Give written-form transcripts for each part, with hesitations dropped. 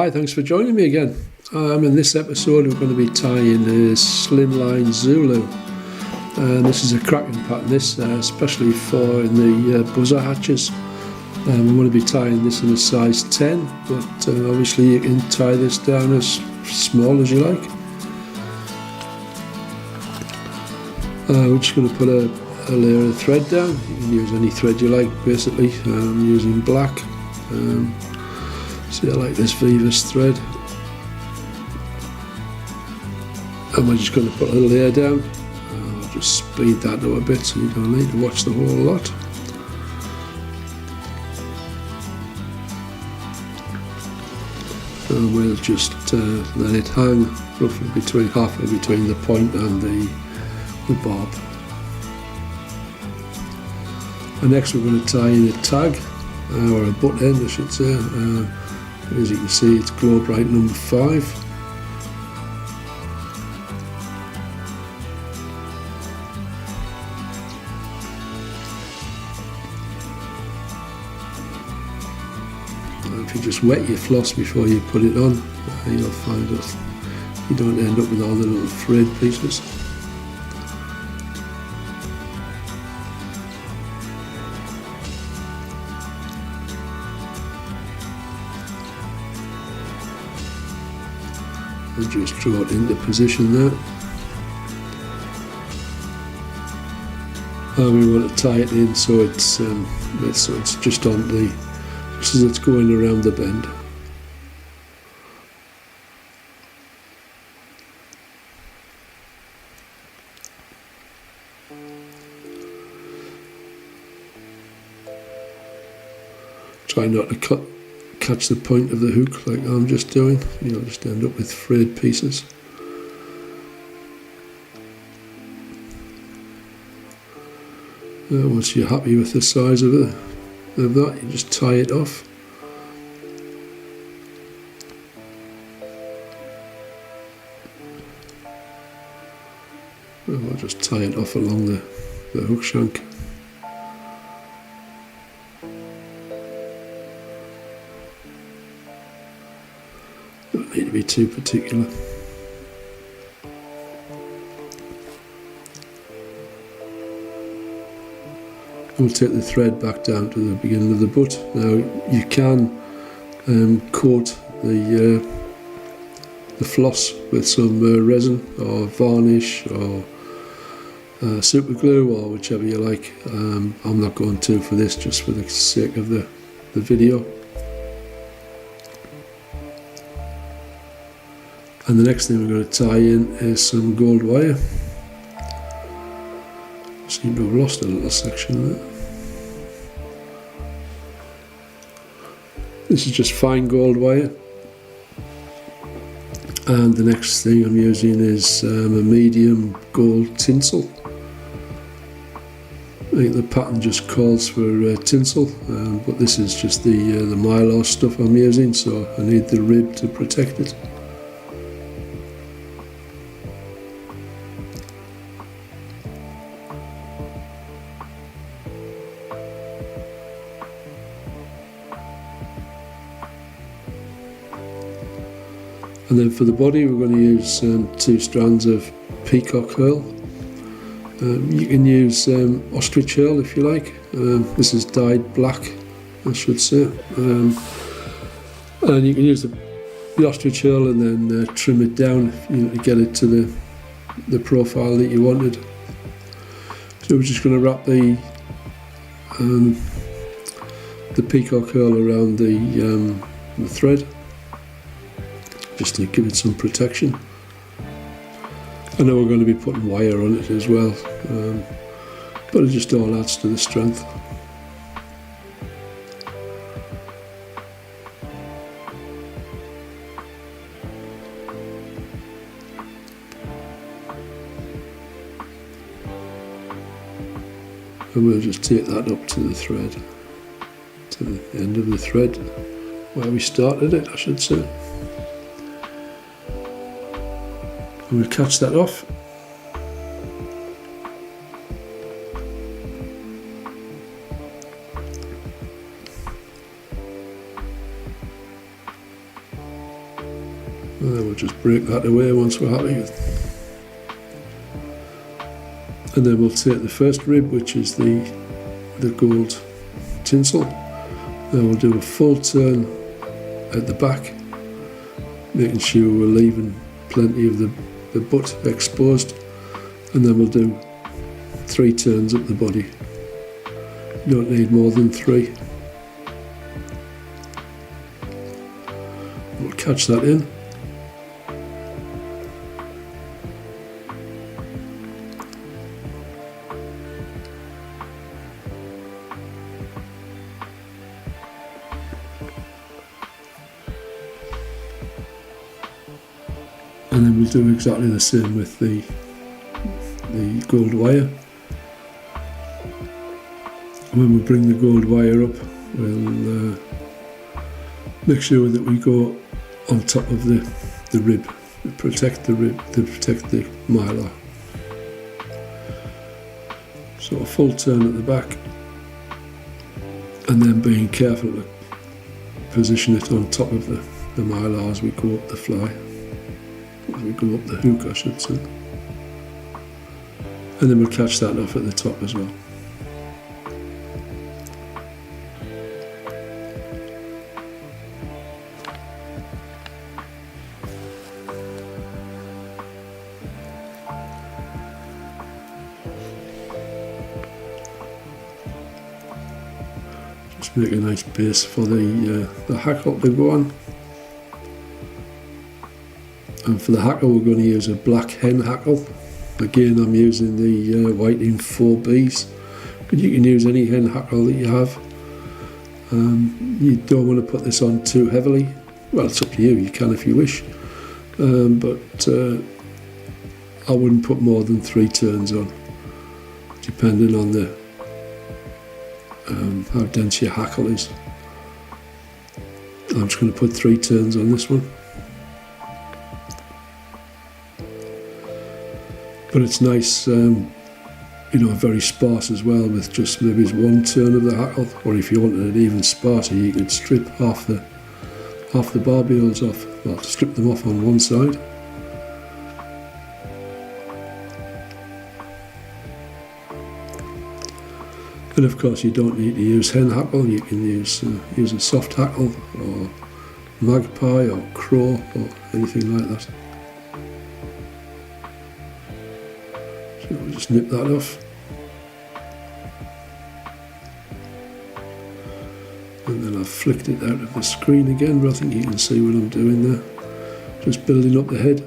Hi, thanks for joining me again. In this episode we're going to be tying a Slimline Zulu. This is a cracking pattern, especially for in the buzzer hatches. I'm going to be tying this in a size 10, but obviously you can tie this down as small as you like. We're just going to put a layer of thread down. You can use any thread you like basically. I'm using black. See, I like this Vivus thread. And we're just going to put a layer down. I'll just speed that up a bit so you don't need to watch the whole lot. And we'll just let it hang roughly halfway between the point and the bob. And next we're going to tie in a tag, or a butt end I should say. As you can see, it's glow bright number 5. If you just wet your floss before you put it on, you'll find that you don't end up with all the little frayed pieces. And just draw it into position there. And we want to tie it in so it's just on the, just as it's going around the bend. Try not to catch the point of the hook like I'm just doing. You'll just end up with frayed pieces. Once you're happy with the size of that, you just tie it off. I'll just tie it off along the hook shank. Don't need to be too particular. We'll take the thread back down to the beginning of the butt. Now you can coat the floss with some resin or varnish or super glue or whichever you like. I'm not going to for this, just for the sake of the video. And the next thing we're going to tie in is some gold wire. I seem to have lost a little section there. This is just fine gold wire. And the next thing I'm using is a medium gold tinsel. I think the pattern just calls for tinsel, but this is just the mylar stuff I'm using, so I need the rib to protect it. And then for the body we're going to use 2 strands of peacock herl. You can use ostrich herl if you like. This is dyed black, I should say. And you can use the ostrich herl and then trim it down to get it to the profile that you wanted. So we're just going to wrap the peacock herl around the thread, just to give it some protection. I know we're going to be putting wire on it as well, but it just all adds to the strength. And we'll just take that up to the thread, to the end of the thread, where we started it, I should say. And we'll catch that off. And then we'll just break that away once we're happy. And then we'll take the first rib, which is the gold tinsel. Then we'll do a full turn at the back, making sure we're leaving plenty of the butt exposed. And then we'll do 3 turns up the body. You don't need more than 3. We'll catch that in. And then we'll do exactly the same with the gold wire. When we bring the gold wire up, we'll make sure that we go on top of the rib, to protect the rib, to protect the mylar. So a full turn at the back, and then being careful to position it on top of the mylar as we go up the fly, as we go up the hook, I should say. And then we'll catch that off at the top as well. Just make a nice base for the hackle to go on. And for the hackle we're going to use a black hen hackle. Again, I'm using the Whiting 4Bs, but you can use any hen hackle that you have. You don't want to put this on too heavily. Well, it's up to you, you can if you wish. But I wouldn't put more than 3 turns on, depending on how dense your hackle is. I'm just going to put 3 turns on this one. But it's nice, very sparse as well, with just maybe 1 turn of the hackle. Or if you wanted it even sparser, you could strip half the barbules off. Well, strip them off on one side. And of course, you don't need to use hen hackle. You can use a soft hackle, or magpie, or crow, or anything like that. So we'll just nip that off. And then I've flicked it out of the screen again, but I think you can see what I'm doing there. Just building up the head.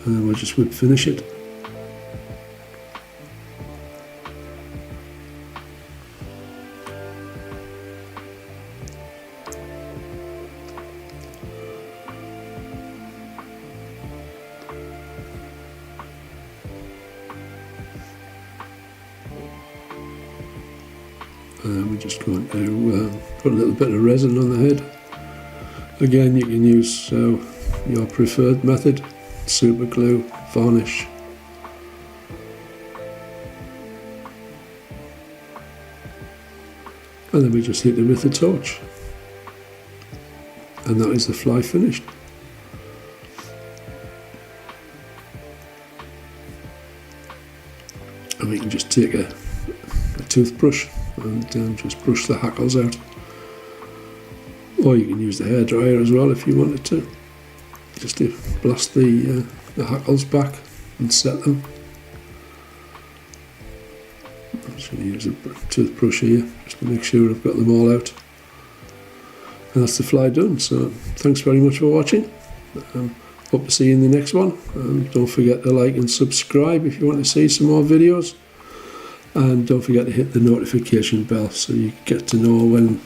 And then we'll just whip finish it. And then we're just going to put a little bit of resin on the head. Again, you can use your preferred method: super glue, varnish. And then we just hit it with the torch. And that is the fly finished. And we can just take a toothbrush and just brush the hackles out. Or you can use the hairdryer as well if you wanted to. Just to blast the hackles back and set them. I'm just going to use a toothbrush here just to make sure I've got them all out. And that's the fly done. So thanks very much for watching. Hope to see you in the next one. Don't forget to like and subscribe if you want to see some more videos. And don't forget to hit the notification bell so you get to know when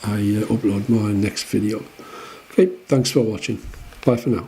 I upload my next video. Okay, thanks for watching. Bye for now.